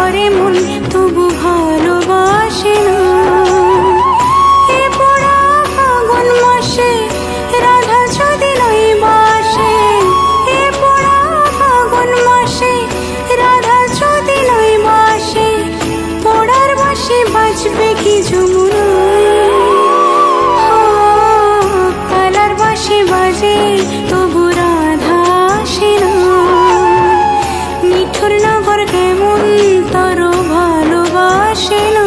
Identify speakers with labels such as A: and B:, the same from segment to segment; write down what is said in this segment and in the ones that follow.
A: করে মন তবু ভালোবাসে না। এ পোড়া ফাগুন মাসে রাধা যদি নই বাসে, এ পোড়া ফাগুন মাসে রাধা যদি নই বাসে, পোড়ার বাঁশি বাজবে কি যমুনায়। কালার বাঁশি বাজে তবু রাধা আসে না। মিঠুর নগর কেমন তার ভালোবাসে না।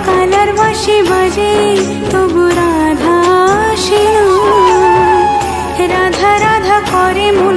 A: কালার বাঁশি বাজে তবু রাধা আসে না। রাধা রাধা করে মন।